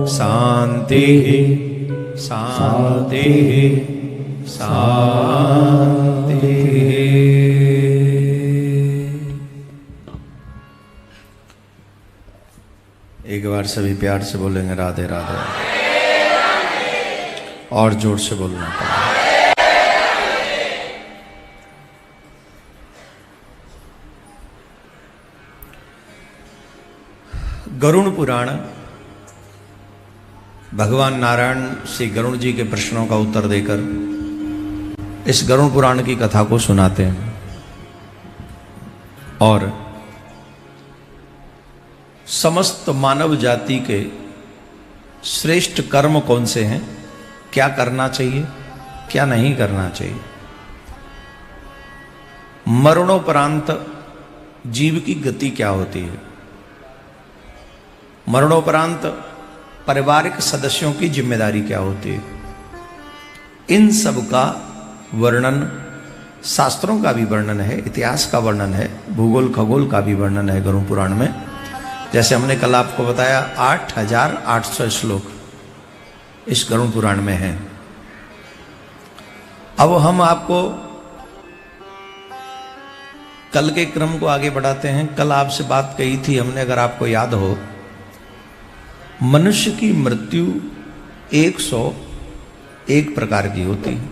शांति शांति शांति। एक बार सभी प्यार से बोलेंगे राधे राधे, और जोर से बोलना पड़ेगा। गरुड़ पुराण भगवान नारायण श्री गरुड़ जी के प्रश्नों का उत्तर देकर इस गरुड़ पुराण की कथा को सुनाते हैं। और समस्त मानव जाति के श्रेष्ठ कर्म कौन से हैं, क्या करना चाहिए, क्या नहीं करना चाहिए। मरणोपरांत जीव की गति क्या होती है, मरणोपरांत पारिवारिक सदस्यों की जिम्मेदारी क्या होती है, इन सब का वर्णन शास्त्रों का भी वर्णन है, इतिहास का वर्णन है, भूगोल खगोल का भी वर्णन है गरुड़ पुराण में। जैसे हमने कल आपको बताया 8800 श्लोक इस गरुड़ पुराण में हैं। अब हम आपको कल के क्रम को आगे बढ़ाते हैं। कल आपसे बात कही थी हमने, अगर आपको याद हो, मनुष्य की मृत्यु 101 प्रकार की होती है।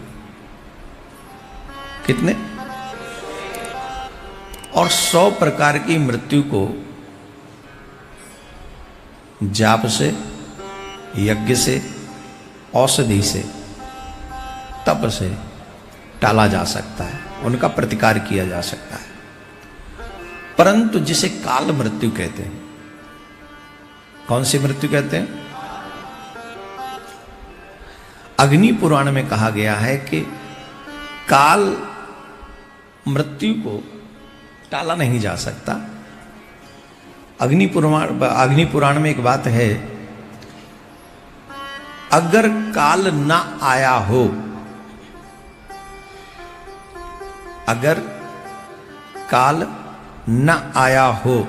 कितने? और 100 प्रकार की मृत्यु को जाप से, यज्ञ से, औषधि से, तप से टाला जा सकता है, उनका प्रतिकार किया जा सकता है। परंतु जिसे काल मृत्यु कहते हैं, कौन सी मृत्यु कहते हैं? अग्नि पुराण में कहा गया है कि काल मृत्यु को टाला नहीं जा सकता। अग्नि पुराण में एक बात है, अगर काल ना आया हो, अगर काल न आया हो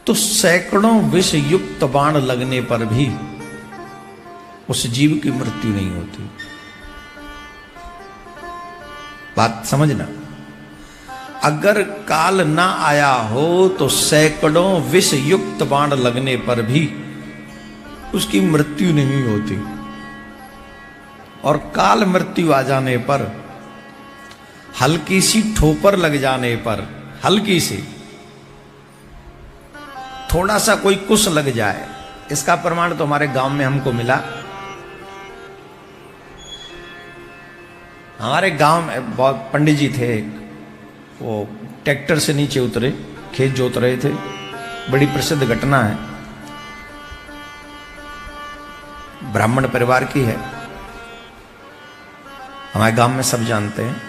तो सैकड़ों विष युक्त बाण लगने पर भी उस जीव की मृत्यु नहीं होती। बात समझना, अगर काल ना आया हो तो सैकड़ों विष युक्त बाण लगने पर भी उसकी मृत्यु नहीं होती। और काल मृत्यु आ जाने पर, हल्की सी ठोकर लग जाने पर, हल्की सी, थोड़ा सा कोई कुछ लग जाए, इसका प्रमाण तो हमारे गांव में हमको मिला। हमारे गांव में बहुत पंडित जी थे, वो ट्रैक्टर से नीचे उतरे, खेत जोत रहे थे। बड़ी प्रसिद्ध घटना है, ब्राह्मण परिवार की है, हमारे गांव में सब जानते हैं।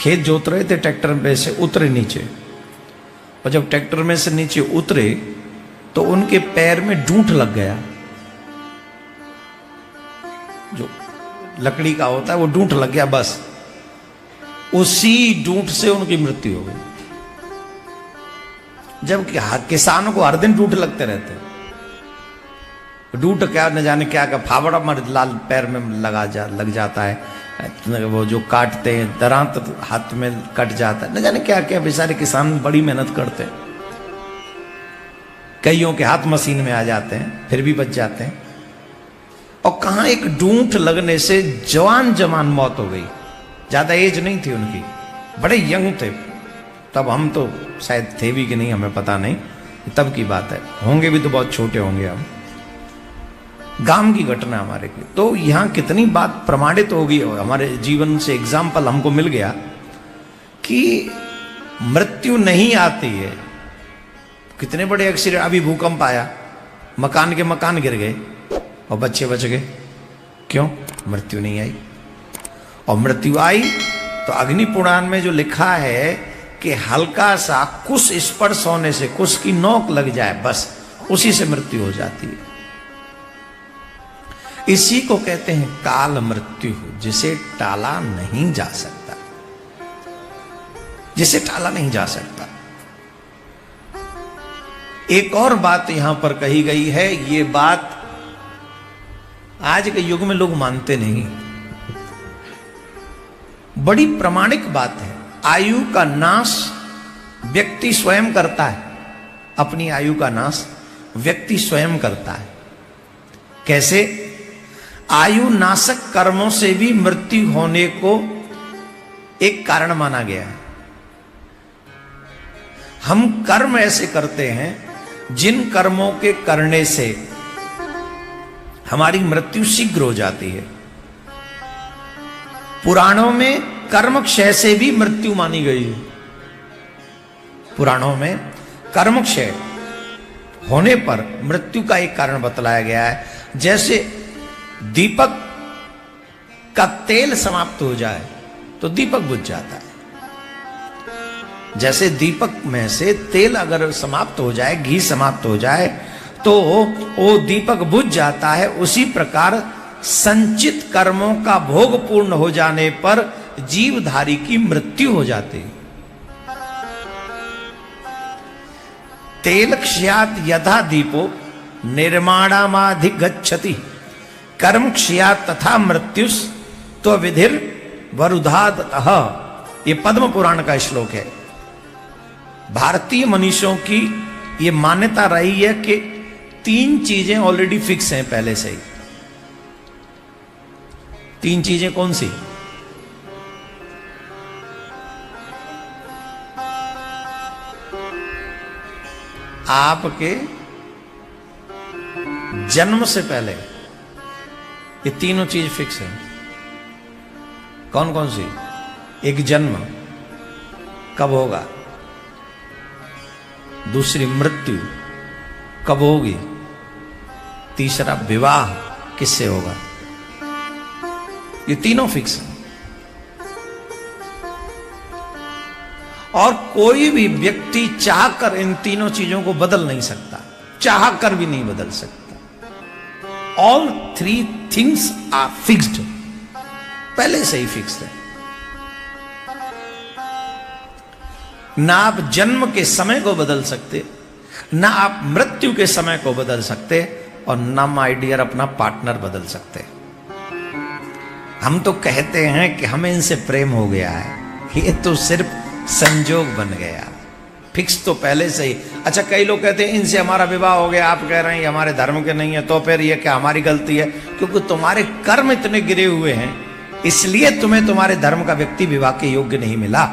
खेत जोत रहे थे, ट्रैक्टर में से उतरे नीचे, और जब ट्रैक्टर में से नीचे उतरे तो उनके पैर में डूंठ लग गया। जो लकड़ी का होता है वो डूंठ लग गया, बस उसी डूंठ से उनकी मृत्यु हो गई। जब किसानों को हर दिन डूंठ लगते रहते हैं, डूंठ क्या न जाने क्या फावड़ा मर लाल पैर में लग जाता है, वो जो काटते हैं दरांत हाथ में कट जाता है, न जाने क्या क्या। बेचारे किसान बड़ी मेहनत करते हैं, कईयों के हाथ मशीन में आ जाते हैं, फिर भी बच जाते हैं। और कहां एक डूंठ लगने से जवान मौत हो गई। ज्यादा एज नहीं थी उनकी, बड़े यंग थे तब। हम तो शायद थे भी कि नहीं हमें पता नहीं, तब की बात है, होंगे भी तो बहुत छोटे होंगे हम। गांव की घटना हमारे की, तो यहां कितनी बात प्रमाणित हो गई, हमारे जीवन से एग्जाम्पल हमको मिल गया कि मृत्यु नहीं आती है। कितने बड़े एक्सीडेंट, अभी भूकंप आया, मकान के मकान गिर गए और बच्चे बच गए, क्यों? मृत्यु नहीं आई। और मृत्यु आई तो अग्नि पुराण में जो लिखा है कि हल्का सा कुछ स्पर्श होने से, कुछ की नोक लग जाए, बस उसी से मृत्यु हो जाती है। इसी को कहते हैं काल मृत्यु, जिसे टाला नहीं जा सकता, जिसे टाला नहीं जा सकता। एक और बात यहां पर कही गई है, ये बात आज के युग में लोग मानते नहीं, बड़ी प्रामाणिक बात है। आयु का नाश व्यक्ति स्वयं करता है, अपनी आयु का नाश व्यक्ति स्वयं करता है। कैसे? आयु नाशक कर्मों से भी मृत्यु होने को एक कारण माना गया है। हम कर्म ऐसे करते हैं जिन कर्मों के करने से हमारी मृत्यु शीघ्र हो जाती है। पुराणों में कर्म क्षय से भी मृत्यु मानी गई है। पुराणों में कर्म क्षय होने पर मृत्यु का एक कारण बतलाया गया है। जैसे दीपक का तेल समाप्त हो जाए तो दीपक बुझ जाता है। जैसे दीपक में से तेल अगर समाप्त हो जाए, घी समाप्त हो जाए तो वो दीपक बुझ जाता है। उसी प्रकार संचित कर्मों का भोग पूर्ण हो जाने पर जीवधारी की मृत्यु हो जाती है। तेल क्षयात यथा दीपो निर्माणामाधिगच्छति कर्म क्षयात तथा मृत्युस तो विधिर वरुधातः। ये पद्म पुराण का श्लोक है। भारतीय मनीषों की ये मान्यता रही है कि 3 चीजें ऑलरेडी फिक्स हैं पहले से ही। 3 चीजें कौन सी? आपके जन्म से पहले ये तीनों चीज फिक्स है। कौन कौन सी? एक, जन्म कब होगा, दूसरी मृत्यु कब होगी, तीसरा विवाह किससे होगा। ये तीनों फिक्स हैं और कोई भी व्यक्ति चाहकर इन तीनों चीजों को बदल नहीं सकता, चाहकर भी नहीं बदल सकता। ऑल 3 थिंग्स आर फिक्स्ड, पहले से ही फिक्स्ड है। ना आप जन्म के समय को बदल सकते, ना आप मृत्यु के समय को बदल सकते, और ना माय डियर अपना पार्टनर बदल सकते। हम तो कहते हैं कि हमें इनसे प्रेम हो गया है, ये तो सिर्फ संजोग बन गया, फिक्स तो पहले से ही। अच्छा, कई लोग कहते हैं इनसे हमारा विवाह हो गया, आप कह रहे हैं ये हमारे धर्म के नहीं है, तो फिर ये क्या हमारी गलती है? क्योंकि तुम्हारे कर्म इतने गिरे हुए हैं, इसलिए तुम्हें तुम्हारे धर्म का व्यक्ति विवाह के योग्य नहीं मिला।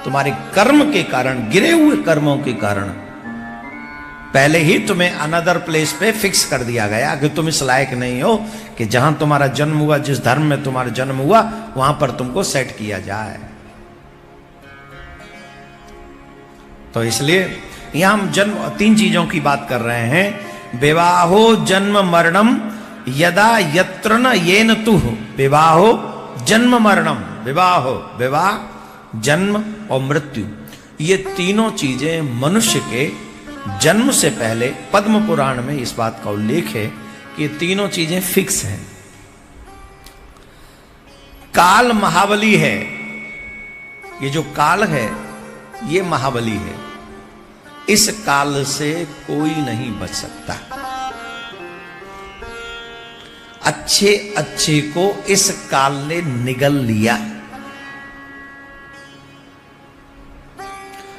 तुम्हारे कर्म के कारण, गिरे हुए कर्मों के कारण पहले ही तुम्हें अनदर प्लेस पे फिक्स कर दिया गया कि तुम इस लायक नहीं हो कि जहां तुम्हारा जन्म हुआ, जिस धर्म में तुम्हारा जन्म हुआ, वहां पर तुमको सेट किया जाए। तो इसलिए यहां हम जन्म 3 चीजों की बात कर रहे हैं। विवाहो जन्म मरणम यदा यत्र न येन तुह। विवाहो जन्म मरणम, विवाह, जन्म और मृत्यु, ये तीनों चीजें मनुष्य के जन्म से पहले पद्म पुराण में इस बात का उल्लेख है कि ये तीनों चीजें फिक्स हैं। काल महाबली है, ये जो काल है ये महाबली है, इस काल से कोई नहीं बच सकता। अच्छे अच्छे को इस काल ने निगल लिया।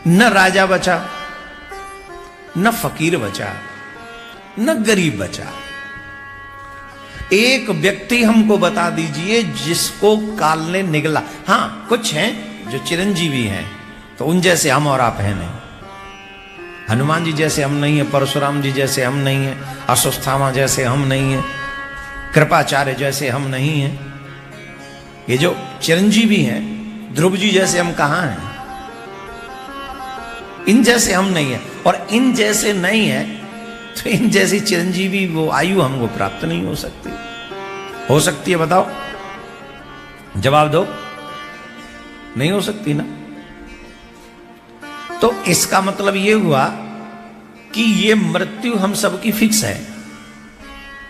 न राजा बचा, न फकीर बचा, न गरीब बचा। एक व्यक्ति हमको बता दीजिए जिसको काल ने निगला। हां, कुछ हैं जो चिरंजीवी हैं, तो उन जैसे हम और आप हैं नहीं। हनुमान जी जैसे हम नहीं है, परशुराम जी जैसे हम नहीं है, अश्वत्थामा जैसे हम नहीं है, कृपाचार्य जैसे हम नहीं है। ये जो चिरंजीवी हैं, ध्रुव जी जैसे हम कहां हैं? इन जैसे हम नहीं है। और इन जैसे नहीं है तो इन जैसी चिरंजीवी वो आयु हमको प्राप्त नहीं हो सकती। हो सकती है? बताओ, जवाब दो। नहीं हो सकती ना। तो इसका मतलब ये हुआ कि ये मृत्यु हम सबकी फिक्स है,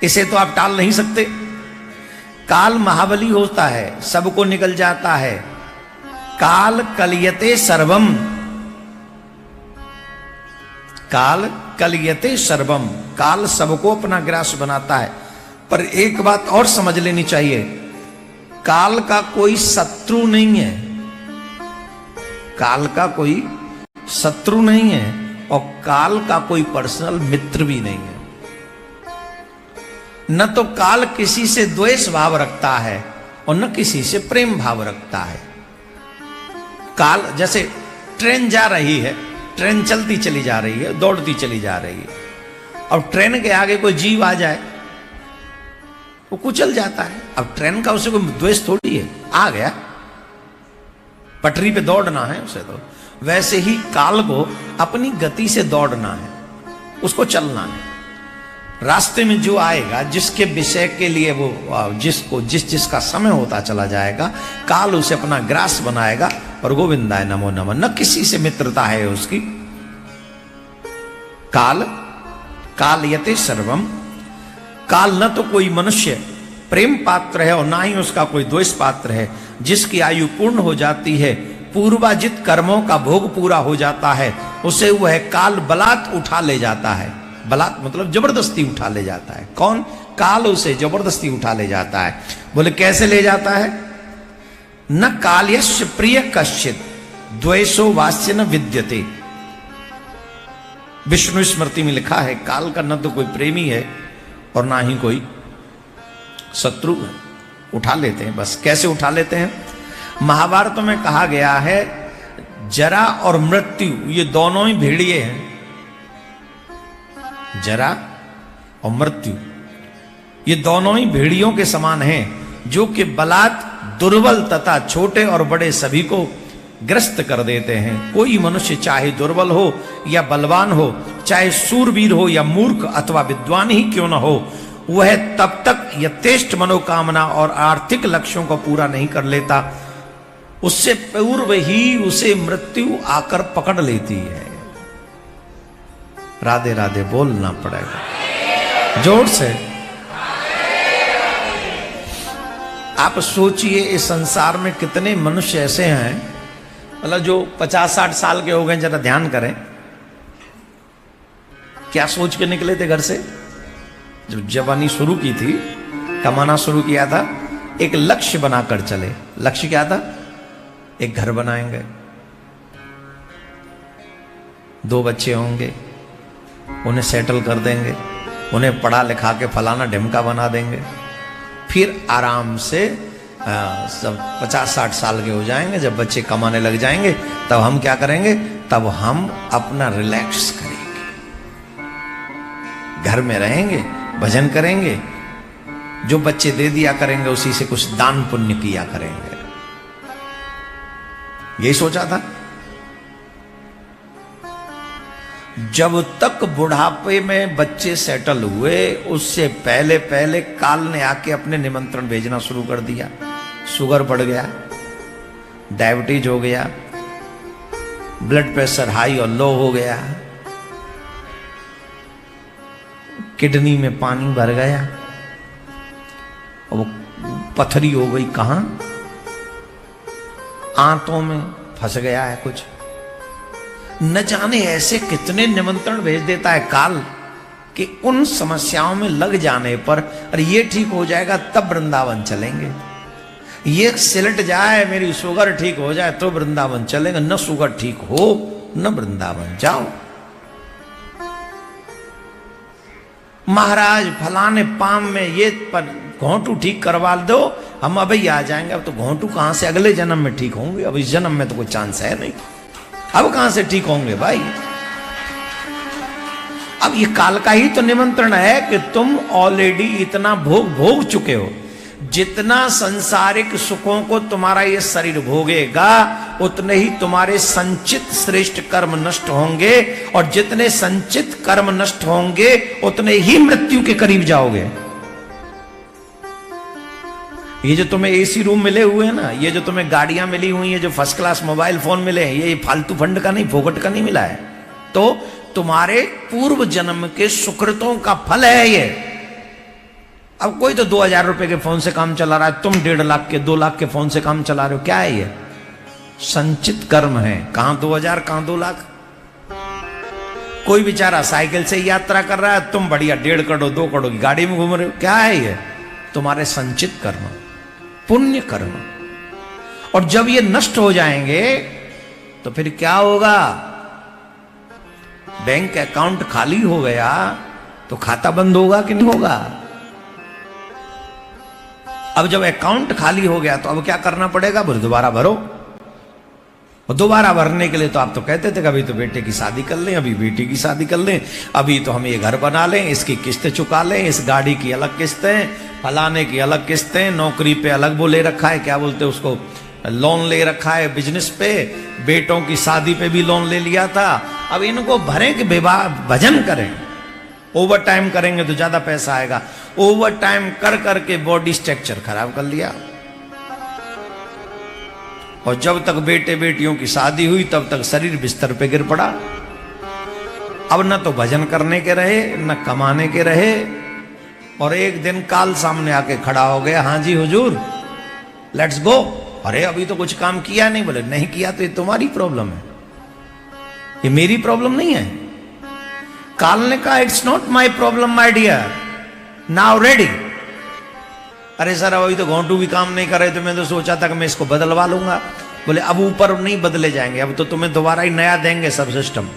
इसे तो आप टाल नहीं सकते। काल महाबली होता है, सबको निकल जाता है। काल कलयते सर्वम, काल कलयते सर्वम, काल सबको अपना ग्रास बनाता है। पर एक बात और समझ लेनी चाहिए, काल का कोई शत्रु नहीं है, काल का कोई शत्रु नहीं है और काल का कोई पर्सनल मित्र भी नहीं है। न तो काल किसी से द्वेष भाव रखता है और न किसी से प्रेम भाव रखता है। काल जैसे ट्रेन जा रही है, ट्रेन चलती चली जा रही है, दौड़ती चली जा रही है, और ट्रेन के आगे कोई जीव आ जाए वो कुचल जाता है। अब ट्रेन का उसे कोई द्वेष थोड़ी है, आ गया पटरी पे दौड़ना है उसे, तो वैसे ही काल को अपनी गति से दौड़ना है, उसको चलना है। रास्ते में जो आएगा, जिसके विषय के लिए वो जिसको जिसका समय होता चला जाएगा, काल उसे अपना ग्रास बनाएगा। और गोविंदाय नमो नमः, न किसी से मित्रता है उसकी। काल कालयते सर्वम, काल न तो कोई मनुष्य प्रेम पात्र है और ना ही उसका कोई द्वेष पात्र है। जिसकी आयु पूर्ण हो जाती है, पूर्वाजित कर्मों का भोग पूरा हो जाता है, उसे वह काल बलात् उठा ले जाता है। बलात् मतलब जबरदस्ती उठा ले जाता है। कौन? काल उसे जबरदस्ती उठा ले जाता है। बोले कैसे ले जाता है? न काल्यस्य प्रिय कश्चित द्वेषो वास्य न विद्यते। विष्णु स्मृति में लिखा है, काल का न तो कोई प्रेमी है और ना ही कोई शत्रु है। उठा लेते हैं बस। कैसे उठा लेते हैं? महाभारत में कहा गया है, जरा और मृत्यु ये दोनों ही भेड़िए हैं। जरा और मृत्यु ये दोनों ही भेड़ियों के समान हैं, जो कि बलात् दुर्बल तथा छोटे और बड़े सभी को ग्रस्त कर देते हैं। कोई मनुष्य चाहे दुर्बल हो या बलवान हो, चाहे सूरवीर हो या मूर्ख अथवा विद्वान ही क्यों न हो, वह तब तक यथेष्ट मनोकामना और आर्थिक लक्ष्यों को पूरा नहीं कर लेता, उससे पूर्व ही उसे मृत्यु आकर पकड़ लेती है। राधे राधे बोलना पड़ेगा जोर से। आप सोचिए, इस संसार में कितने मनुष्य ऐसे हैं, मतलब जो 50-60 साल के हो गए। जरा ध्यान करें, क्या सोच के निकले थे घर से जब जवानी शुरू की थी, कमाना शुरू किया था, एक लक्ष्य बनाकर चले। लक्ष्य क्या था? एक घर बनाएंगे, 2 बच्चे होंगे, उन्हें सेटल कर देंगे, उन्हें पढ़ा लिखा के फलाना ढिमका बना देंगे, फिर आराम से सब 50-60 साल के हो जाएंगे। जब बच्चे कमाने लग जाएंगे तब हम क्या करेंगे? तब हम अपना रिलैक्स करेंगे, घर में रहेंगे, भजन करेंगे, जो बच्चे दे दिया करेंगे उसी से कुछ दान पुण्य किया करेंगे। यही सोचा था। जब तक बुढ़ापे में बच्चे सेटल हुए, उससे पहले पहले काल ने आके अपने निमंत्रण भेजना शुरू कर दिया। शुगर बढ़ गया, डायबिटीज हो गया, ब्लड प्रेशर हाई और लो हो गया, किडनी में पानी भर गया, वो पथरी हो गई, कहां आंतों में फंस गया है कुछ। न जाने ऐसे कितने निमंत्रण भेज देता है काल कि उन समस्याओं में लग जाने पर, अरे ये ठीक हो जाएगा तब वृंदावन चलेंगे, ये सिलट जाए, मेरी शुगर ठीक हो जाए तो वृंदावन चलेंगे, न शुगर ठीक हो न वृंदावन जाओ। महाराज फलाने पाम में ये पर घोंटू ठीक करवा दो, हम अभी आ जाएंगे। अब तो घोंटू कहां से अगले जन्म में ठीक होंगे, अब इस जन्म में तो कोई चांस है नहीं, अब कहां से ठीक होंगे भाई। अब ये काल का ही तो निमंत्रण है कि तुम ऑलरेडी इतना भोग चुके हो। जितना संसारिक सुखों को तुम्हारा ये शरीर भोगेगा, उतने ही तुम्हारे संचित श्रेष्ठ कर्म नष्ट होंगे, और जितने संचित कर्म नष्ट होंगे उतने ही मृत्यु के करीब जाओगे। ये जो तुम्हें एसी रूम मिले हुए हैं ना, ये जो तुम्हें गाड़ियां मिली हुई हैं, जो फर्स्ट क्लास मोबाइल फोन मिले हैं, ये फालतू फंड का नहीं, फोकट का नहीं मिला है, तो तुम्हारे पूर्व जन्म के सुकृतों का फल है ये। अब कोई तो 2000 रुपए के फोन से काम चला रहा है, तुम 1.5 लाख के 2 लाख के फोन से काम चला रहे हो, क्या है ये? संचित कर्म है। कहां 2000 कहां 2 लाख। कोई बेचारा साइकिल से यात्रा कर रहा है, तुम बढ़िया 1.5 करोड़ 2 करोड़ की गाड़ी में घूम रहे हो। क्या है ये? तुम्हारे संचित कर्म, पुण्य कर्म। और जब ये नष्ट हो जाएंगे तो फिर क्या होगा? बैंक अकाउंट खाली हो गया तो खाता बंद होगा कि नहीं होगा? अब जब अकाउंट खाली हो गया तो अब क्या करना पड़ेगा? बोले दोबारा भरो। और दोबारा भरने के लिए तो आप तो कहते थे कि अभी तो बेटे की शादी कर लें, अभी बेटी की शादी कर लें, अभी तो हम ये घर बना लें, इसकी किस्तें चुका लें, इस गाड़ी की अलग किस्तें, फलाने की अलग किस्तें, नौकरी पे अलग वो ले रखा है, क्या बोलते हैं उसको, लोन ले रखा है बिजनेस पे, बेटों की शादी पे भी लोन ले लिया था। अब इनको भरें कि विवाह भजन करें? ओवर टाइम करेंगे तो ज्यादा पैसा आएगा। ओवर टाइम कर करके बॉडी स्ट्रक्चर खराब कर लिया। और जब तक बेटे बेटियों की शादी हुई तब तक शरीर बिस्तर पे गिर पड़ा। अब न तो भजन करने के रहे, न कमाने के रहे। और एक दिन काल सामने आके खड़ा हो गया, हाँ जी हुजूर लेट्स गो। अरे अभी तो कुछ काम किया नहीं। बोले नहीं किया तो ये तुम्हारी प्रॉब्लम है, ये मेरी प्रॉब्लम नहीं है। काल ने कहा it's not my problem my dear, now ready. अरे सर अभी तो घोंटू भी काम नहीं कर रहे थे, मैं तो सोचा था कि मैं इसको बदलवा लूंगा। बोले अब ऊपर नहीं बदले जाएंगे, अब तो तुम्हें दोबारा ही नया देंगे सब सिस्टम।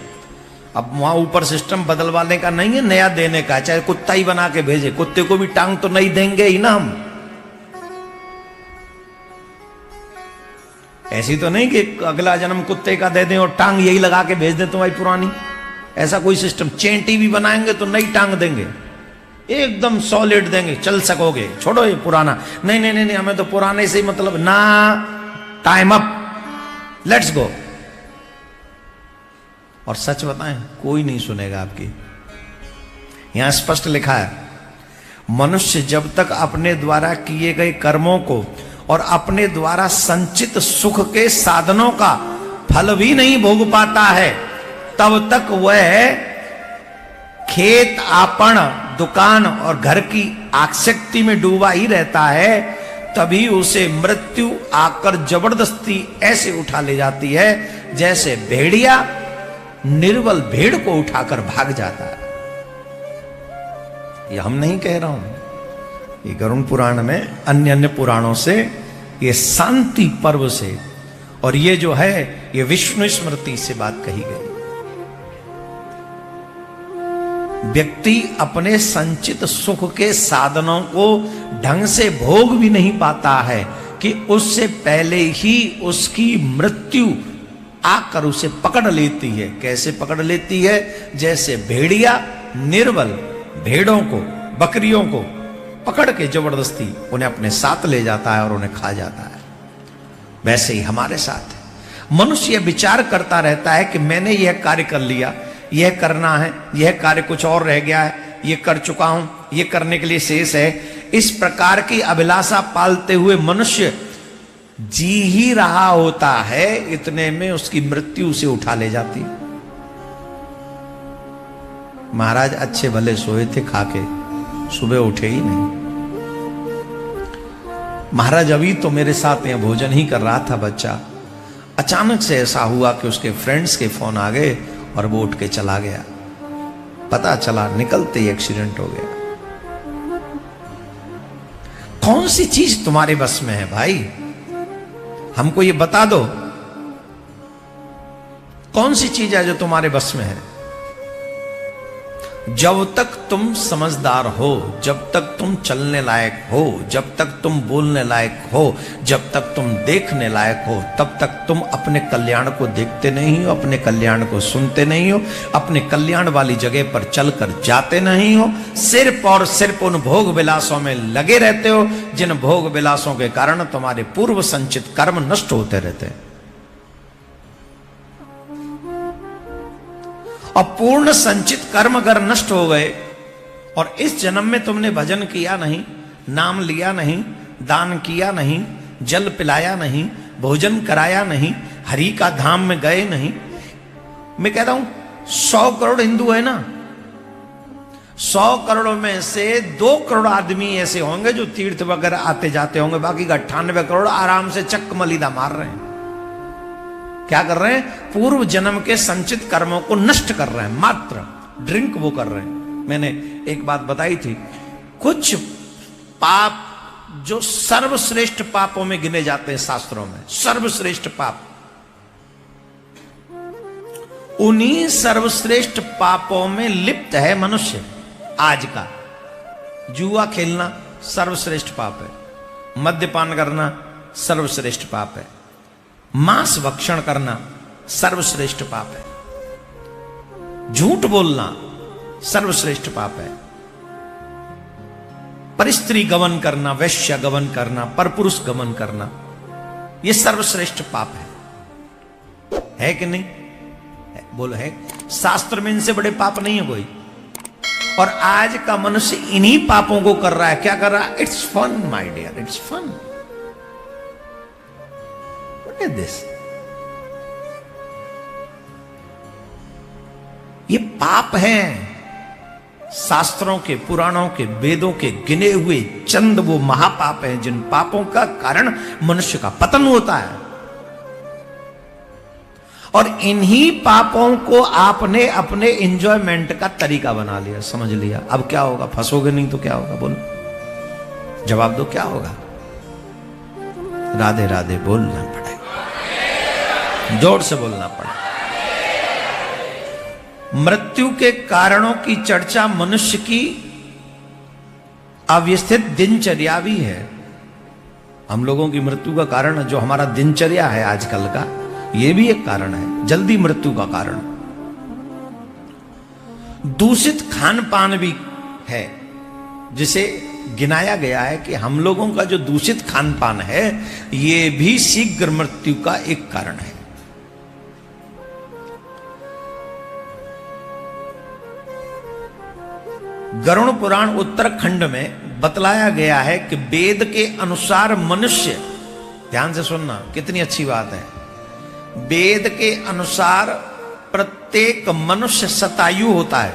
अब वहां ऊपर सिस्टम बदलवाने का नहीं है, नया देने का। चाहे कुत्ता ही बना के भेजे, कुत्ते को भी टांग तो नहीं देंगे ही ना हम। ऐसी तो नहीं कि अगला जन्म कुत्ते का दे दें और टांग यही लगा के भेज दें तुम्हारी पुरानी। ऐसा कोई सिस्टम। चेंटी भी बनाएंगे तो नई टांग देंगे, एकदम सॉलिड देंगे, चल सकोगे, छोड़ो ये पुराना। नहीं नहीं नहीं, नहीं हमें तो पुराने से ही मतलब ना। Time up, let's go. और सच बताएं कोई नहीं सुनेगा आपकी। यहां स्पष्ट लिखा है मनुष्य जब तक अपने द्वारा किए गए कर्मों को और अपने द्वारा संचित सुख के साधनों का फल भी नहीं भोग पाता है, तब तक वह खेत आपन दुकान और घर की आसक्ति में डूबा ही रहता है। तभी उसे मृत्यु आकर जबरदस्ती ऐसे उठा ले जाती है जैसे भेड़िया निर्बल भेड़ को उठाकर भाग जाता है। ये हम नहीं कह रहा हूं, ये गरुड़ पुराण में अन्य अन्य पुराणों से, ये शांति पर्व से, और ये जो है ये विष्णु स्मृति से बात कही गई। व्यक्ति अपने संचित सुख के साधनों को ढंग से भोग भी नहीं पाता है कि उससे पहले ही उसकी मृत्यु आकर उसे पकड़ लेती है। कैसे पकड़ लेती है? जैसे भेड़िया निर्बल भेड़ों को, बकरियों को पकड़ के जबरदस्ती उन्हें अपने साथ ले जाता है और उन्हें खा जाता है। वैसे ही हमारे साथ है। मनुष्य विचार करता रहता है कि मैंने यह कार्य कर लिया, यह करना है, यह कार्य कुछ और रह गया है, यह कर चुका हूं, यह करने के लिए शेष है। इस प्रकार की अभिलाषा पालते हुए मनुष्य जी ही रहा होता है, इतने में उसकी मृत्यु उसे उठा ले जाती। महाराज अच्छे भले सोए थे खाके, सुबह उठे ही नहीं। महाराज अभी तो मेरे साथ यहां भोजन ही कर रहा था बच्चा, अचानक से ऐसा हुआ कि उसके फ्रेंड्स के फोन आ गए और वो उठ के चला गया। पता चला निकलते ही एक्सीडेंट हो गया। कौन सी चीज तुम्हारे बस में है भाई? हमको ये बता दो, कौन सी चीज है जो तुम्हारे बस में है? जब तक तुम समझदार हो, जब तक तुम चलने लायक हो, जब तक तुम बोलने लायक हो, जब तक तुम देखने लायक हो, तब तक तुम अपने कल्याण को देखते नहीं हो, अपने कल्याण को सुनते नहीं हो, अपने कल्याण वाली जगह पर चलकर जाते नहीं हो। सिर्फ और सिर्फ उन भोग विलासों में लगे रहते हो जिन भोग विलासों के कारण तुम्हारे पूर्व संचित कर्म नष्ट होते रहते हैं। और पूर्ण संचित कर्म अगर नष्ट हो गए और इस जन्म में तुमने भजन किया नहीं, नाम लिया नहीं, दान किया नहीं, जल पिलाया नहीं, भोजन कराया नहीं, हरि का धाम में गए नहीं। मैं कहता हूं 100 करोड़ हिंदू है ना, 100 करोड़ में से 2 करोड़ आदमी ऐसे होंगे जो तीर्थ वगैरह आते जाते होंगे, बाकी का 98 करोड़ आराम से चक मलीदा मार रहे हैं। क्या कर रहे हैं? पूर्व जन्म के संचित कर्मों को नष्ट कर रहे हैं, मात्र ड्रिंक वो कर रहे हैं। मैंने एक बात बताई थी, कुछ पाप जो सर्वश्रेष्ठ पापों में गिने जाते हैं शास्त्रों में, सर्वश्रेष्ठ पाप, उन्हीं सर्वश्रेष्ठ पापों में लिप्त है मनुष्य आज का। जुआ खेलना सर्वश्रेष्ठ पाप है, मद्यपान करना सर्वश्रेष्ठ पाप है, मांस भक्षण करना सर्वश्रेष्ठ पाप है, झूठ बोलना सर्वश्रेष्ठ पाप है, परस्त्री गमन करना, वैश्य गमन करना, परपुरुष गमन करना, यह सर्वश्रेष्ठ पाप है कि नहीं? बोलो है। शास्त्र में इनसे बड़े पाप नहीं है कोई। और आज का मनुष्य इन्हीं पापों को कर रहा है। क्या कर रहा है? It's fun my dear, it's fun. What is this? ये पाप है। शास्त्रों के, पुराणों के, वेदों के गिने हुए चंद वो महापाप हैं जिन पापों का कारण मनुष्य का पतन होता है। और इन्हीं पापों को आपने अपने एंजॉयमेंट का तरीका बना लिया, समझ लिया। अब क्या होगा? फंसोगे नहीं तो क्या होगा? बोलो, जवाब दो, क्या होगा? राधे राधे बोलना पड़ेगा, जोर से बोलना पड़ेगा। मृत्यु के कारणों की चर्चा मनुष्य की अव्यवस्थित दिनचर्या भी है। हम लोगों की मृत्यु का कारण जो हमारा दिनचर्या है आजकल का, यह भी एक कारण है, जल्दी मृत्यु का कारण। दूषित खान पान भी है, जिसे गिनाया गया है कि हम लोगों का जो दूषित खान पान है, यह भी शीघ्र मृत्यु का एक कारण है। गरुड़ पुराण उत्तरखंड में बतलाया गया है कि वेद के अनुसार मनुष्य, ध्यान से सुनना, कितनी अच्छी बात है, वेद के अनुसार प्रत्येक मनुष्य शतायु होता है।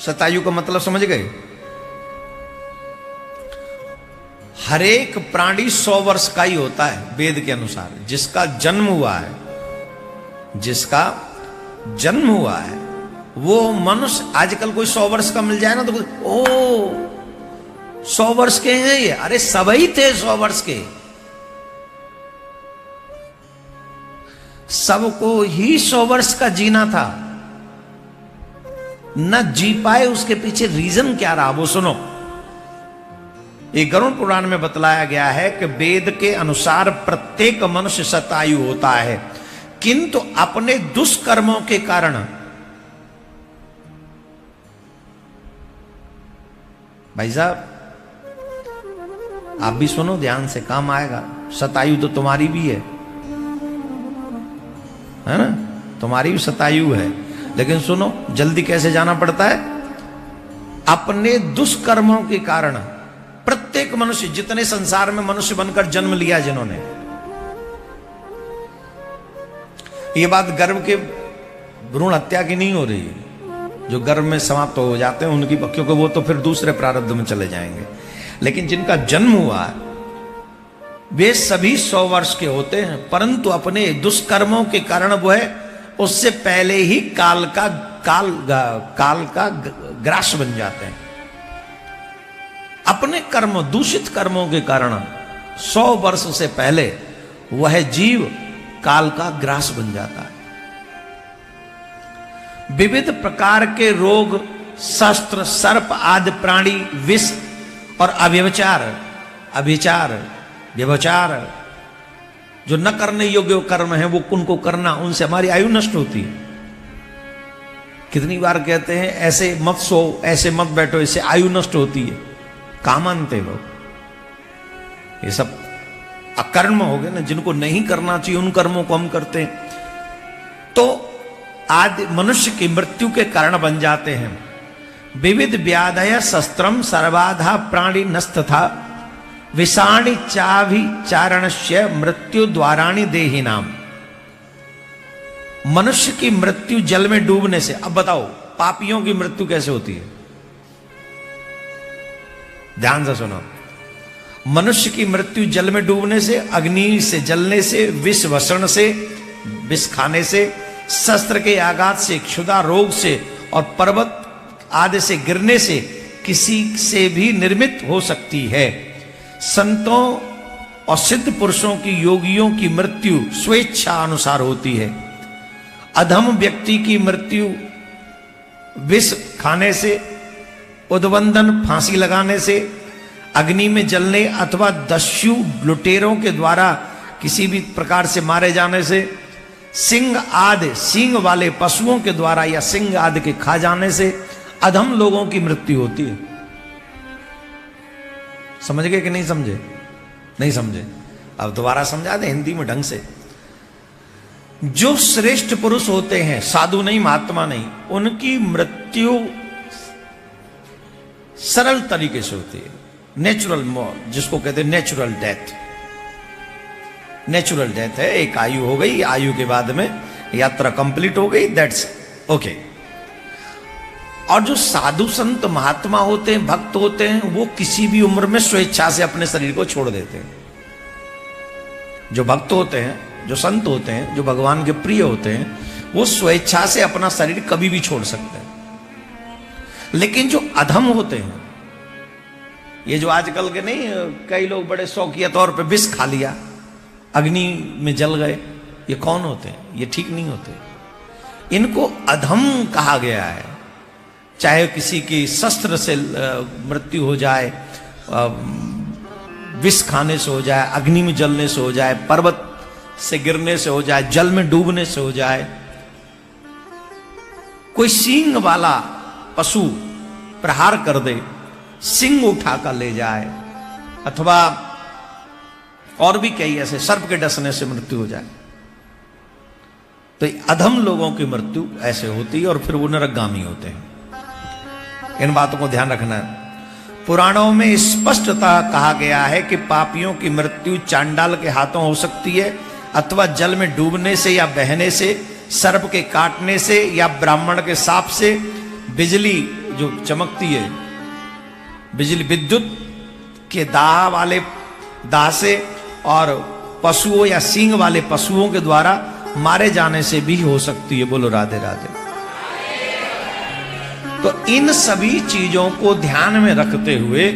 शतायु का मतलब समझ गए? हर एक प्राणी 100 वर्ष का ही होता है वेद के अनुसार। जिसका जन्म हुआ है, जिसका जन्म हुआ है वो मनुष्य, आजकल कोई 100 वर्ष का मिल जाए ना तो ओ 100 वर्ष के हैं ये। अरे सभी थे 100 वर्ष के, सबको ही 100 वर्ष का जीना था। न जी पाए, उसके पीछे रीजन क्या रहा वो सुनो। एक गरुड़ पुराण में बतलाया गया है कि वेद के अनुसार प्रत्येक मनुष्य शतायु होता है, किंतु अपने दुष्कर्मों के कारण, भाई साहब आप भी सुनो ध्यान से, काम आएगा। शतायु तो तुम्हारी भी है ना? तुम्हारी भी शतायु है, लेकिन सुनो जल्दी कैसे जाना पड़ता है। अपने दुष्कर्मों के कारण प्रत्येक मनुष्य, जितने संसार में मनुष्य बनकर जन्म लिया जिन्होंने, ये बात गर्भ के भ्रूण हत्या की नहीं हो रही है। जो गर्भ में समाप्त हो जाते हैं उनकी, क्योंकि वो तो फिर दूसरे प्रारब्ध में चले जाएंगे। लेकिन जिनका जन्म हुआ है वे सभी 100 वर्ष के होते हैं, परंतु अपने दुष्कर्मों के कारण वो है उससे पहले ही काल का ग्रास बन जाते हैं। अपने कर्म, दूषित कर्मों के कारण 100 वर्ष से पहले वह जीव काल का ग्रास बन जाता है। विविध प्रकार के रोग, शस्त्र, सर्प आदि प्राणी, विष और अभिचार, व्यभिचार जो न करने योग्य कर्म है वो उनको करना, उनसे हमारी आयु नष्ट होती है। कितनी बार कहते हैं ऐसे मत सो, ऐसे मत बैठो, इससे आयु नष्ट होती है। कहां मानते लोग? ये सब अकर्म हो गए ना, जिनको नहीं करना चाहिए उन कर्मों को हम करते हैं, तो आदि मनुष्य की मृत्यु के कारण बन जाते हैं। विविध व्याधय शस्त्रम सर्वाधा प्राणी नस्तथा विषाणी चाभि चारणस्य मृत्यु द्वाराणी देहि नाम। मनुष्य की मृत्यु जल में डूबने से। अब बताओ पापियों की मृत्यु कैसे होती है? ध्यान से सुनो। मनुष्य की मृत्यु जल में डूबने से, अग्नि से जलने से, विष वषण से, विष खाने से, शस्त्र के आघात से, क्षुधा रोग से और पर्वत आदि से गिरने से किसी से भी निर्मित हो सकती है। संतों और सिद्ध पुरुषों की, योगियों की मृत्यु स्वेच्छा अनुसार होती है। अधम व्यक्ति की मृत्यु विष खाने से, उद्वंदन फांसी लगाने से, अग्नि में जलने अथवा दस्यु लुटेरों के द्वारा किसी भी प्रकार से मारे जाने से, सिंह आदि सींग वाले पशुओं के द्वारा या सिंह आदि के खा जाने से अधम लोगों की मृत्यु होती है। समझ गए कि नहीं समझे? नहीं समझे? अब दोबारा समझा दे हिंदी में ढंग से। जो श्रेष्ठ पुरुष होते हैं, साधु नहीं, महात्मा नहीं, उनकी मृत्यु सरल तरीके से होती है। नेचुरल मौत, जिसको कहते हैं नेचुरल डेथ। नेचुरल डेथ है, एक आयु हो गई, आयु के बाद में यात्रा कंप्लीट हो गई, दैट्स ओके। और जो साधु संत महात्मा होते हैं, भक्त होते हैं, वो किसी भी उम्र में स्वेच्छा से अपने शरीर को छोड़ देते हैं। जो भक्त होते हैं, जो संत होते हैं, जो भगवान के प्रिय होते हैं, वो स्वेच्छा से अपना शरीर कभी भी छोड़ सकते हैं। लेकिन जो अधम होते हैं, ये जो आजकल के नहीं, कई लोग बड़े शौकिया तौर पे विष खा लिया, अग्नि में जल गए, ये कौन होते हैं? ये ठीक नहीं होते। इनको अधम कहा गया है। चाहे किसी की शस्त्र से मृत्यु हो जाए, विष खाने से हो जाए, अग्नि में जलने से हो जाए, पर्वत से गिरने से हो जाए, जल में डूबने से हो जाए, कोई सींग वाला पशु प्रहार कर दे, सिंह उठाकर ले जाए, अथवा और भी कई ऐसे सर्प के डसने से मृत्यु हो जाए, तो अधम लोगों की मृत्यु ऐसे होती है और फिर वो नरकगामी होते हैं। इन बातों को ध्यान रखना है। पुराणों में स्पष्टतः कहा गया है कि पापियों की मृत्यु चांडाल के हाथों हो सकती है, अथवा जल में डूबने से या बहने से, सर्प के काटने से या ब्राह्मण के सांप से, बिजली जो चमकती है, बिजली विद्युत के दाह से, और पशुओं या सींग वाले पशुओं के द्वारा मारे जाने से भी हो सकती है। बोलो राधे राधे। तो इन सभी चीजों को ध्यान में रखते हुए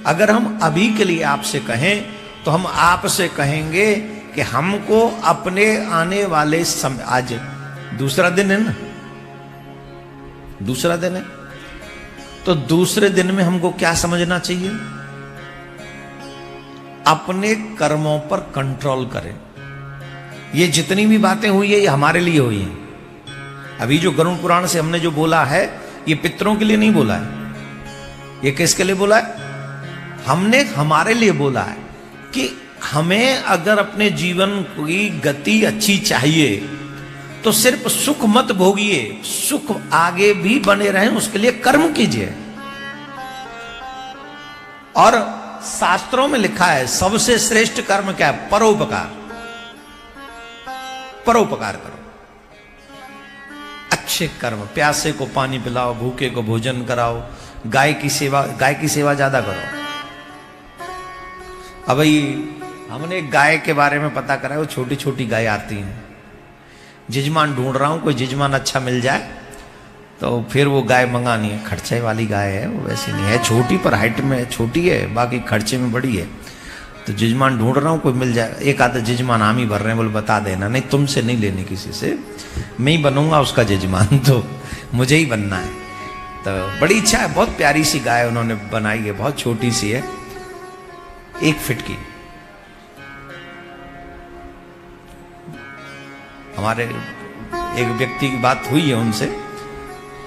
अगर हम अभी के लिए आपसे कहें, तो हम आपसे कहेंगे कि हमको अपने आने वाले समय, आज दूसरा दिन है ना, दूसरा दिन है, तो दूसरे दिन में हमको क्या समझना चाहिए? अपने कर्मों पर कंट्रोल करें। ये जितनी भी बातें हुई है, ये हमारे लिए हुई हैं। अभी जो गरुड़ पुराण से हमने जो बोला है, ये पितरों के लिए नहीं बोला है। ये किसके लिए बोला है? हमने हमारे लिए बोला है कि हमें अगर अपने जीवन की गति अच्छी चाहिए, तो सिर्फ सुख मत भोगिए, सुख आगे भी बने रहें, उसके लिए कर्म कीजिए। और शास्त्रों में लिखा है सबसे श्रेष्ठ कर्म क्या है? परोपकार। परोपकार करो, अच्छे कर्म, प्यासे को पानी पिलाओ, भूखे को भोजन कराओ, गाय की सेवा ज्यादा करो। अब भाई हमने एक गाय के बारे में पता करा, वो छोटी छोटी गाय आती हैं। जिजमान ढूंढ रहा हूं, कोई जिजमान अच्छा मिल जाए तो फिर वो गाय मंगानी है। खर्चे वाली गाय है वो, वैसी नहीं है, छोटी पर हाइट में छोटी है, बाकी खर्चे में बड़ी है। तो जिजमान ढूंढ रहा हूँ, कोई मिल जाए। एक आधा जिजमान हम ही भर रहे हैं, बोले बता देना। नहीं, तुमसे नहीं लेनी किसी से, मैं ही बनूंगा उसका जिजमान, तो मुझे ही बनना है। तो बड़ी इच्छा है, बहुत प्यारी सी गाय उन्होंने बनाई है, बहुत छोटी सी है, 1 फीट की। हमारे एक व्यक्ति की बात हुई है उनसे,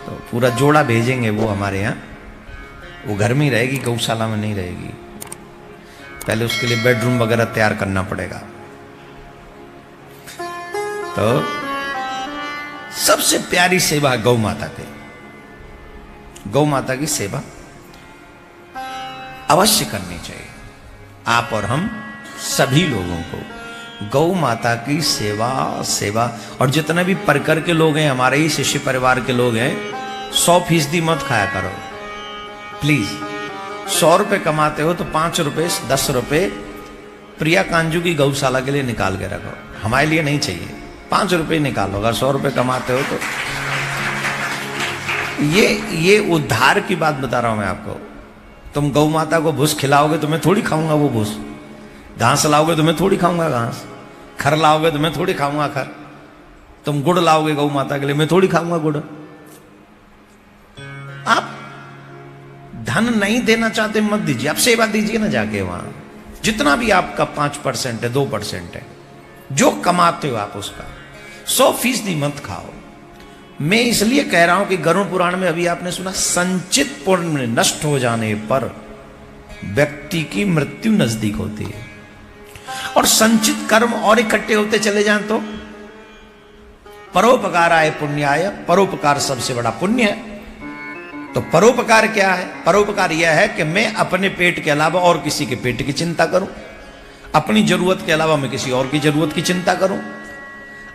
तो पूरा जोड़ा भेजेंगे वो हमारे यहाँ। वो घर में ही रहेगी, गौशाला में नहीं रहेगी। पहले उसके लिए बेडरूम वगैरह तैयार करना पड़ेगा। तो सबसे प्यारी सेवा है गौ माता की। गौ माता की सेवा अवश्य करनी चाहिए। आप और हम सभी लोगों को गौ माता की सेवा। और जितने भी परकर के लोग हैं, हमारे ही शिष्य परिवार के लोग हैं, 100% मत खाया करो प्लीज। 100 रुपए कमाते हो तो 5 रुपए 10 रुपए प्रिया कांजू की गौशाला के लिए निकाल के रखो, हमारे लिए नहीं चाहिए। 5 रुपए निकालो, अगर 100 रुपए कमाते हो तो। ये उद्धार की बात बता रहा हूं मैं आपको। तुम गौ माता को भूस खिलाओगे तो मैं थोड़ी खाऊंगा वो भूस, घास लाओगे तो मैं थोड़ी खाऊंगा घास, खर लाओगे तो मैं थोड़ी खाऊंगा खर, तुम गुड़ लाओगे गौ माता के लिए, मैं थोड़ी खाऊंगा गुड़। आप धन नहीं देना चाहते मत दीजिए, आप सेवा दीजिए ना जाके वहां, जितना भी आपका 5% है 2% है, जो कमाते हो आप उसका 100% मत खाओ। मैं इसलिए कह रहा हूं कि गरुड़ पुराण में अभी आपने सुना, संचित पुण्य नष्ट हो जाने पर व्यक्ति की मृत्यु नजदीक होती है, और संचित कर्म और इकट्ठे होते चले जाएं तो परोपकाराय पुण्याय, परोपकार सबसे बड़ा पुण्य है। तो परोपकार क्या है? परोपकार यह है कि मैं अपने पेट के अलावा और किसी के पेट की चिंता करूं, अपनी जरूरत के अलावा मैं किसी और की जरूरत की चिंता करूं,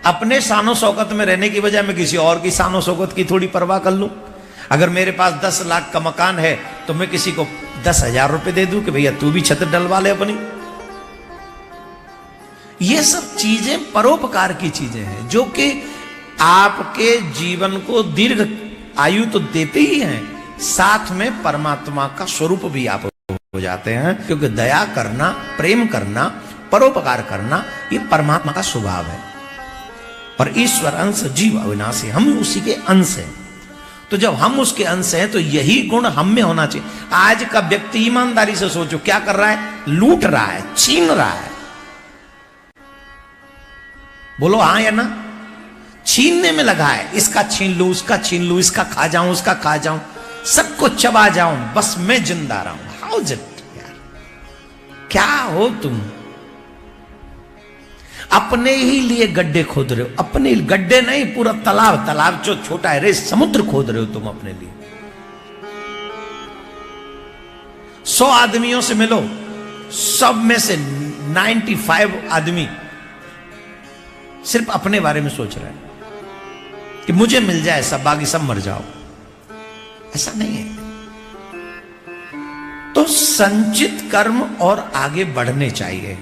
अपने शानो शौकत में रहने की बजाय मैं किसी और की शानो शौकत की थोड़ी परवाह कर लूं। अगर मेरे पास 10 लाख का मकान है तो मैं किसी को 10,000 रुपए दे दूं कि भैया तू भी छत डलवा ले अपनी। ये सब चीजें परोपकार की चीजें हैं, जो कि आपके जीवन को दीर्घ आयु तो देते ही हैं, साथ में परमात्मा का स्वरूप भी आप हो जाते हैं, क्योंकि दया करना, प्रेम करना, परोपकार करना ये परमात्मा का स्वभाव है। और ईश्वर अंश जीव अविनाशी, हम उसी के अंश हैं। तो जब हम उसके अंश हैं तो यही गुण हम में होना चाहिए। आज का व्यक्ति ईमानदारी से सोचो क्या कर रहा है, लूट रहा है, छीन रहा है। बोलो हाँ या ना? छीनने में लगा है, इसका छीन लूं, उसका छीन लूं, इसका खा जाऊं, उसका खा जाऊं, सबको चबा जाऊं, बस मैं जिंदा रहूं। हाउ इज इट यार, क्या हो तुम? अपने ही लिए गड्ढे खोद रहे हो, अपने गड्ढे नहीं, पूरा तालाब, तालाब जो छोटा है रे, समुद्र खोद रहे हो तुम अपने लिए। 100 आदमियों से मिलो, सब में से 95 आदमी सिर्फ अपने बारे में सोच रहे हैं कि मुझे मिल जाए सब, बाकी सब मर जाओ। ऐसा नहीं है। तो संचित कर्म और आगे बढ़ने चाहिए।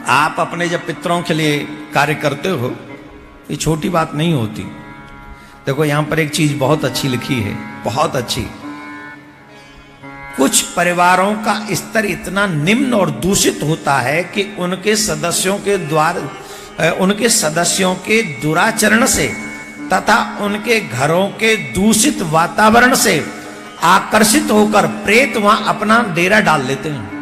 आप अपने जब पितरों के लिए कार्य करते हो, ये छोटी बात नहीं होती। देखो यहां पर एक चीज बहुत अच्छी लिखी है, बहुत अच्छी। कुछ परिवारों का स्तर इतना निम्न और दूषित होता है कि उनके सदस्यों के दुराचरण से तथा उनके घरों के दूषित वातावरण से आकर्षित होकर प्रेत वहां अपना डेरा डाल लेते हैं।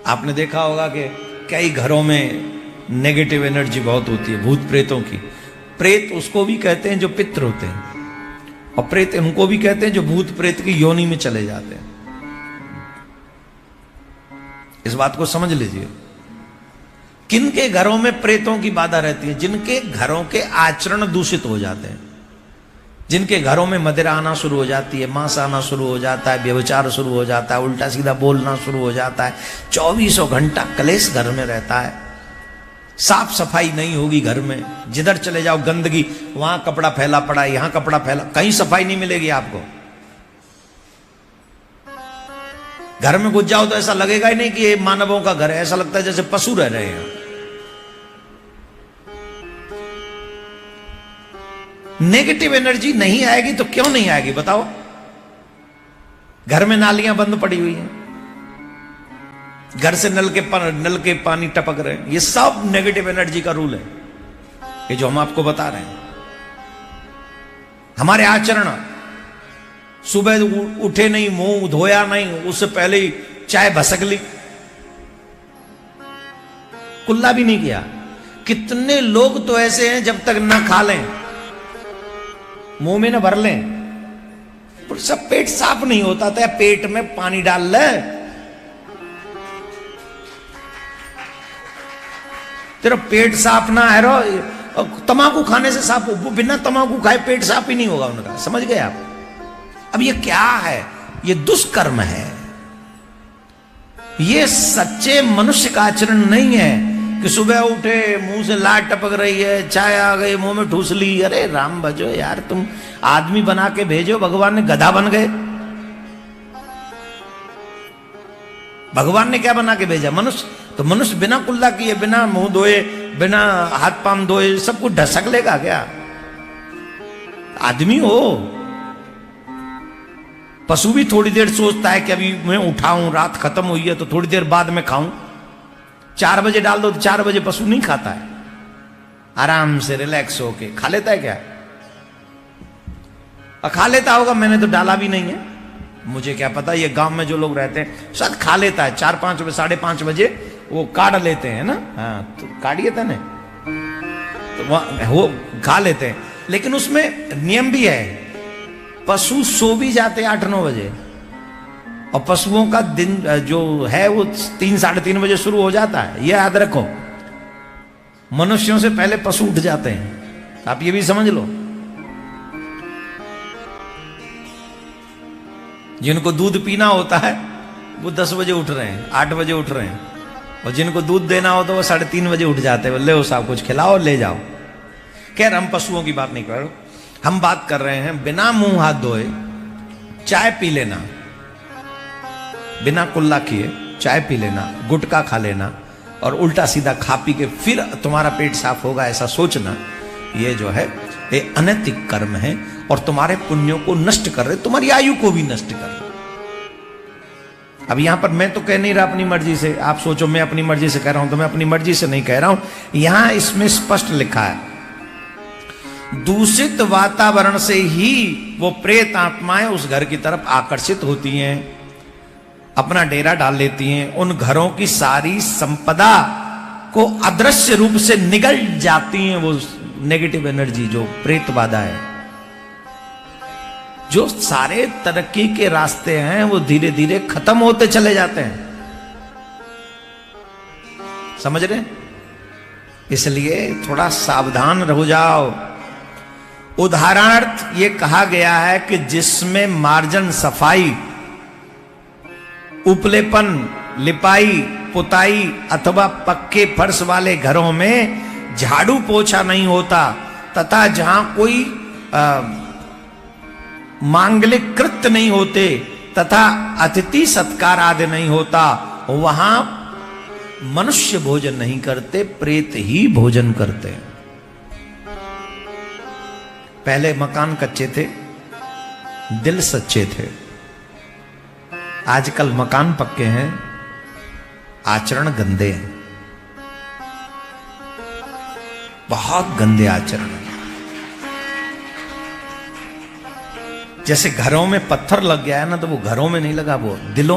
आपने देखा होगा कि कई घरों में नेगेटिव एनर्जी बहुत होती है, भूत प्रेतों की। प्रेत उसको भी कहते हैं जो पितृ होते हैं, और प्रेत उनको भी कहते हैं जो भूत प्रेत की योनि में चले जाते हैं। इस बात को समझ लीजिए। किनके घरों में प्रेतों की बाधा रहती है? जिनके घरों के आचरण दूषित हो जाते हैं, जिनके घरों में मदिरा आना शुरू हो जाती है, मांस आना शुरू हो जाता है, व्यभिचार शुरू हो जाता है, उल्टा सीधा बोलना शुरू हो जाता है, 24 घंटा क्लेश घर में रहता है, साफ सफाई नहीं होगी घर में, जिधर चले जाओ गंदगी, वहां कपड़ा फैला पड़ा है, यहां कपड़ा फैला, कहीं सफाई नहीं मिलेगी आपको। घर में घुस जाओ तो ऐसा लगेगा ही नहीं कि ये मानवों का घर है, ऐसा लगता है जैसे पशु रह रहे हैं। नेगेटिव एनर्जी नहीं आएगी तो क्यों नहीं आएगी बताओ? घर में नालियां बंद पड़ी हुई हैं, घर से नल के पानी टपक रहे हैं, ये सब नेगेटिव एनर्जी का रूल है, ये जो हम आपको बता रहे हैं। हमारे आचरण, सुबह उठे नहीं, मुंह धोया नहीं, उससे पहले ही चाय भसक ली, कुल्ला भी नहीं किया। कितने लोग तो ऐसे हैं जब तक ना खा लें, मुंह में ना भर लें, तो सब पेट साफ नहीं होता था, पेट में पानी डाल ले। तेरा पेट साफ ना है रो, तंबाकू खाने से साफ हो, बिना तंबाकू खाए पेट साफ ही नहीं होगा उनका, समझ गए आप? अब ये क्या है? ये दुष्कर्म है, ये सच्चे मनुष्य का आचरण नहीं है। कि सुबह उठे मुंह से लाट टपक रही है, चाय आ गई मुंह में ठूस ली। अरे राम भजो यार, तुम आदमी बना के भेजो, भगवान ने गधा बन गए। भगवान ने क्या बना के भेजा? मनुष्य। तो मनुष्य बिना कुल्ला किए, बिना मुंह धोए, बिना हाथ पांव धोए सब कुछ ढसक लेगा क्या? आदमी हो। पशु भी थोड़ी देर सोचता है कि अभी मैं उठाऊं, रात खत्म हुई है तो थोड़ी देर बाद में खाऊं। 4 बजे डाल दो तो 4 बजे पशु नहीं खाता है, आराम से रिलैक्स होके खा लेता है क्या? और खा लेता होगा, मैंने तो डाला भी नहीं है, मुझे क्या पता। ये गांव में जो लोग रहते हैं शायद खा लेता है, 4-5 बजे 5:30 बजे वो काट लेते हैं ना। हाँ तो काटिए था ना, तो वो खा लेते हैं। लेकिन उसमें नियम भी है, पशु सो भी जाते 8-9 बजे, और पशुओं का दिन जो है वो 3-3:30 बजे शुरू हो जाता है। ये याद रखो, मनुष्यों से पहले पशु उठ जाते हैं, आप ये भी समझ लो। जिनको दूध पीना होता है वो 10 बजे उठ रहे हैं, 8 बजे उठ रहे हैं, और जिनको दूध देना हो तो वो 3:30 बजे उठ जाते हैं, ले वो साहब कुछ खिलाओ ले जाओ। खैर हम पशुओं की बात नहीं कर रहे, हम बात कर रहे हैं बिना मुंह हाथ धोए चाय पी लेना, बिना कुल्ला किए चाय पी लेना, गुटखा खा लेना और उल्टा सीधा खा पी के फिर तुम्हारा पेट साफ होगा ऐसा सोचना, ये जो है ये अनैतिक कर्म है और तुम्हारे पुण्यों को नष्ट कर रहे, तुम्हारी आयु को भी नष्ट कर रहे। अब यहां पर मैं तो कह नहीं रहा अपनी मर्जी से, आप सोचो मैं अपनी मर्जी से कह रहा हूं, तो मैं अपनी मर्जी से नहीं कह रहा हूं। यहां इसमें स्पष्ट लिखा है, दूषित वातावरण से ही वो प्रेत आत्माएं उस घर की तरफ आकर्षित होती हैं, अपना डेरा डाल लेती हैं, उन घरों की सारी संपदा को अदृश्य रूप से निगल जाती हैं। वो नेगेटिव एनर्जी जो प्रेत बाधा है, जो सारे तरक्की के रास्ते हैं वो धीरे धीरे खत्म होते चले जाते हैं, समझ रहे? इसलिए थोड़ा सावधान रहो जाओ। उदाहरणार्थ ये कहा गया है कि जिसमें मार्जन सफाई, उपलेपन, लिपाई पुताई अथवा पक्के फर्श वाले घरों में झाड़ू पोछा नहीं होता, तथा जहां कोई मांगलिक कृत्य नहीं होते तथा अतिथि सत्कार आदि नहीं होता, वहां मनुष्य भोजन नहीं करते, प्रेत ही भोजन करते हैं। पहले मकान कच्चे थे, दिल सच्चे थे, आजकल मकान पक्के हैं, आचरण गंदे हैं, बहुत गंदे आचरण हैं। जैसे घरों में पत्थर लग गया है ना, तो वो घरों में नहीं लगा, वो दिलों